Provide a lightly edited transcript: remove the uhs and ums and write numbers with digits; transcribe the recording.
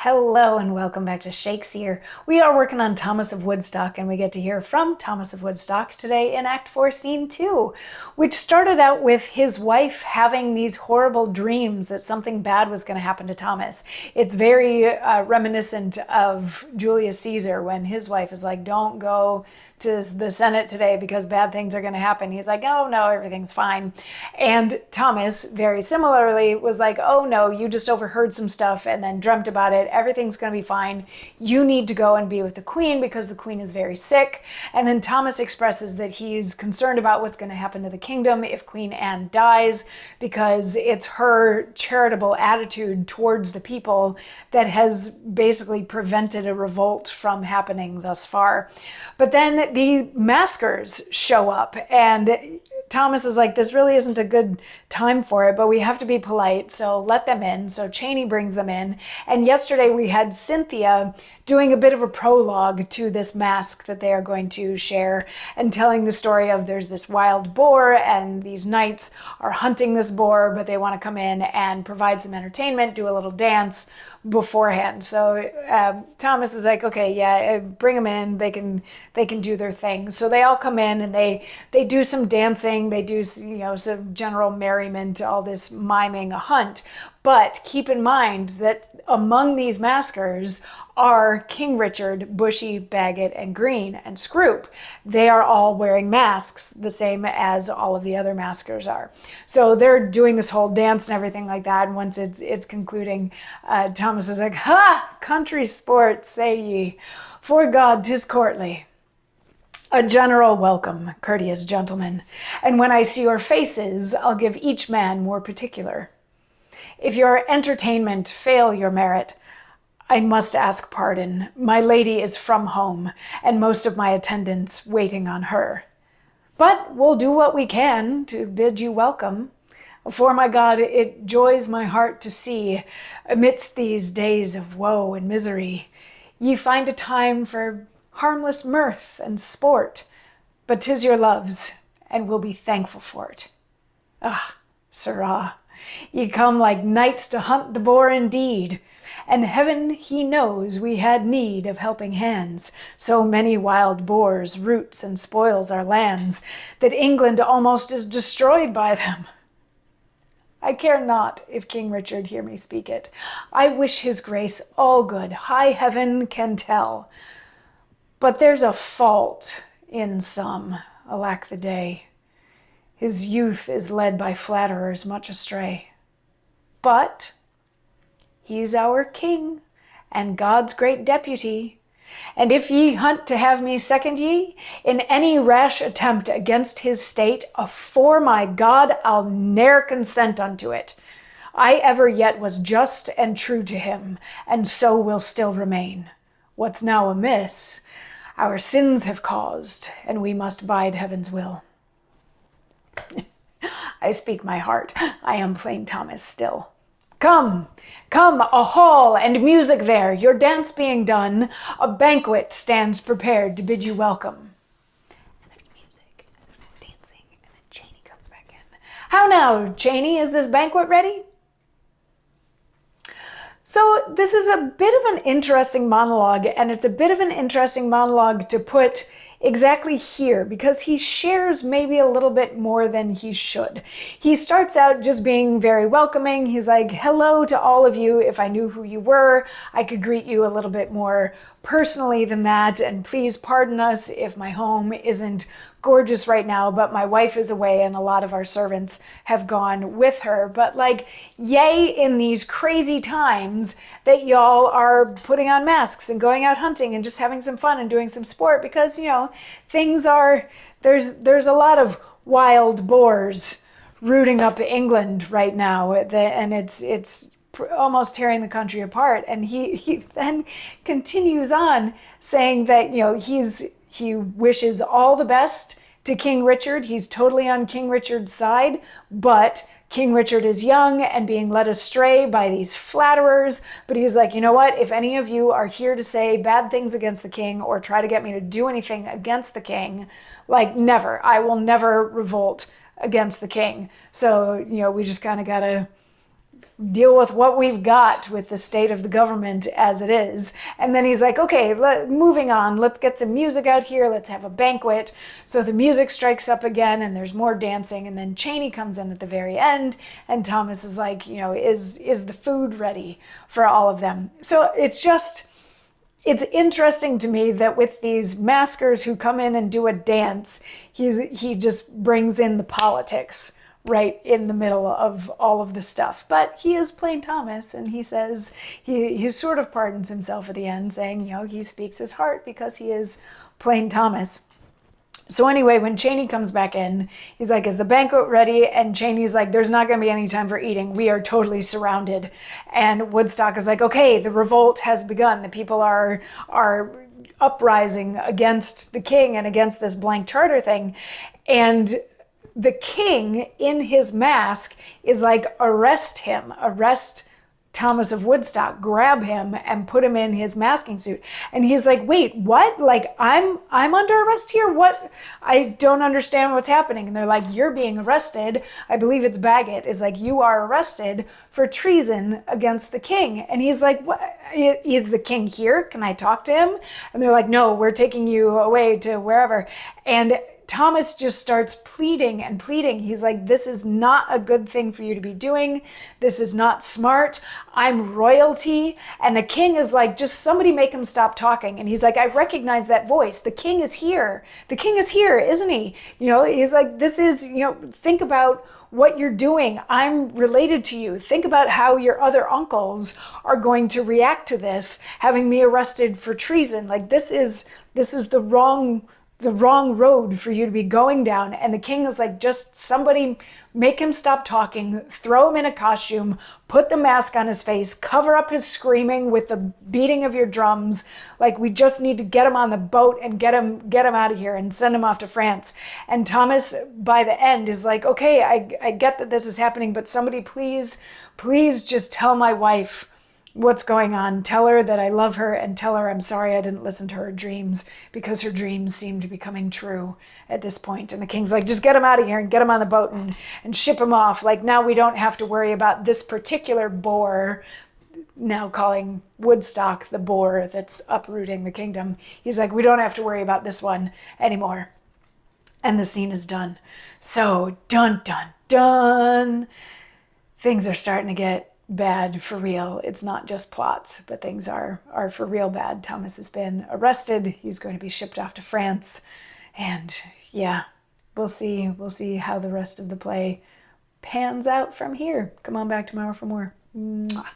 Hello and welcome back to Shakesyear. We are working on Thomas of Woodstock and we get to hear from Thomas of Woodstock today in Act 4, Scene 2, which started out with his wife having these horrible dreams that something bad was going to happen to Thomas. It's very reminiscent of Julius Caesar when his wife is like, don't go to the Senate today because bad things are going to happen. He's like, oh no, everything's fine. And Thomas, very similarly, was like, oh no, you just overheard some stuff and then dreamt about it. Everything's going to be fine. You need to go and be with the queen because the queen is very sick. And then Thomas expresses that he's concerned about what's going to happen to the kingdom if Queen Anne dies, because it's her charitable attitude towards the people that has basically prevented a revolt from happening thus far. But then the maskers show up and Thomas is like, this really isn't a good time for it, but we have to be polite, so let them in. So Cheney brings them in. And yesterday we had Cynthia doing a bit of a prologue to this mask that they are going to share and telling the story of there's this wild boar and these knights are hunting this boar, but they want to come in and provide some entertainment, do a little dance beforehand. So Thomas is like, okay, yeah, bring them in. They can do their thing. So they all come in and they do some dancing. They do, some general merriment, all this miming a hunt. But keep in mind that among these maskers are King Richard, Bushy, Bagot, and Green, and Scroop. They are all wearing masks, the same as all of the other maskers are. So they're doing this whole dance and everything like that. And once it's concluding, Thomas is like, ha! Country sport, say ye, for God 'tis courtly. A general welcome, courteous gentlemen, and when I see your faces, I'll give each man more particular. If your entertainment fail your merit, I must ask pardon. My lady is from home, and most of my attendants waiting on her. But we'll do what we can to bid you welcome. For my God, it joys my heart to see, amidst these days of woe and misery, ye find a time for harmless mirth and sport, but 'tis your loves, and we'll be thankful for it. Ah, sirrah, ye come like knights to hunt the boar indeed, and heaven he knows we had need of helping hands. So many wild boars roots and spoils our lands, that England almost is destroyed by them. I care not if King Richard hear me speak it. I wish his grace all good, high heaven can tell. But there's a fault in some, alack the day. His youth is led by flatterers much astray. But he's our king, and God's great deputy. And if ye hunt to have me second ye, in any rash attempt against his state, afore my God, I'll ne'er consent unto it. I ever yet was just and true to him, and so will still remain. What's now amiss, our sins have caused, and we must bide heaven's will. I speak my heart, I am plain Thomas still. Come, a hall and music there, your dance being done, a banquet stands prepared to bid you welcome. And there's music, and there's dancing, and then Cheney comes back in. How now, Cheney, is this banquet ready? So this is a bit of an interesting monologue, and it's a bit of an interesting monologue to put exactly here, because he shares maybe a little bit more than he should. He starts out just being very welcoming. He's like, hello to all of you. If I knew who you were, I could greet you a little bit more personally than that. And please pardon us if my home isn't gorgeous right now, but my wife is away and a lot of our servants have gone with her. But like, yay in these crazy times that y'all are putting on masks and going out hunting and just having some fun and doing some sport, because, things are, there's a lot of wild boars rooting up England right now, and it's almost tearing the country apart. And he then continues on saying that, he wishes all the best to King Richard. He's totally on King Richard's side, but King Richard is young and being led astray by these flatterers. But he's like, you know what? If any of you are here to say bad things against the king or try to get me to do anything against the king, like never. I will never revolt against the king. So, we just kind of got to deal with what we've got with the state of the government as it is. And then he's like, okay, moving on, let's get some music out here, let's have a banquet. So the music strikes up again and there's more dancing, and then Chaney comes in at the very end and Thomas is like, is the food ready for all of them? So it's interesting to me that with these maskers who come in and do a dance, he just brings in the politics right in the middle of all of the stuff. But he is plain Thomas, and he says, he sort of pardons himself at the end, saying, he speaks his heart because he is plain Thomas. So anyway, when Chaney comes back in, he's like, is the banquet ready? And Chaney's like, there's not going to be any time for eating. We are totally surrounded. And Woodstock is like, okay, the revolt has begun. The people are uprising against the king and against this blank charter thing. And the king in his mask is like, arrest Thomas of Woodstock, grab him and put him in his masking suit. And he's like, wait, what? Like, I'm under arrest here? What? I don't understand what's happening. And they're like, you're being arrested. I believe it's Bagot is like, you are arrested for treason against the king. And he's like, what? Is the king here? Can I talk to him? And they're like, no, we're taking you away to wherever. And Thomas just starts pleading and pleading. He's like, this is not a good thing for you to be doing. This is not smart. I'm royalty. And the king is like, just somebody make him stop talking. And he's like, I recognize that voice. The king is here. The king is here, isn't he? He's like, this is, think about what you're doing. I'm related to you. Think about how your other uncles are going to react to this, having me arrested for treason. Like, this is the wrong road for you to be going down. And the king is like, just somebody make him stop talking, throw him in a costume, put the mask on his face, cover up his screaming with the beating of your drums. Like, we just need to get him on the boat and get him out of here and send him off to France. And Thomas, by the end, is like, okay, I get that this is happening, but somebody please just tell my wife what's going on. Tell her that I love her, and tell her I'm sorry I didn't listen to her dreams, because her dreams seem to be coming true at this point. And the king's like, just get him out of here and get him on the boat and ship him off. Like, now we don't have to worry about this particular boar, now calling Woodstock the boar that's uprooting the kingdom. He's like, we don't have to worry about this one anymore. And the scene is done. So dun, dun, dun. Things are starting to get bad for real. It's not just plots, but things are for real bad. Thomas has been arrested. He's going to be shipped off to France. And yeah, we'll see how the rest of the play pans out from here. Come on back tomorrow for more. Mwah.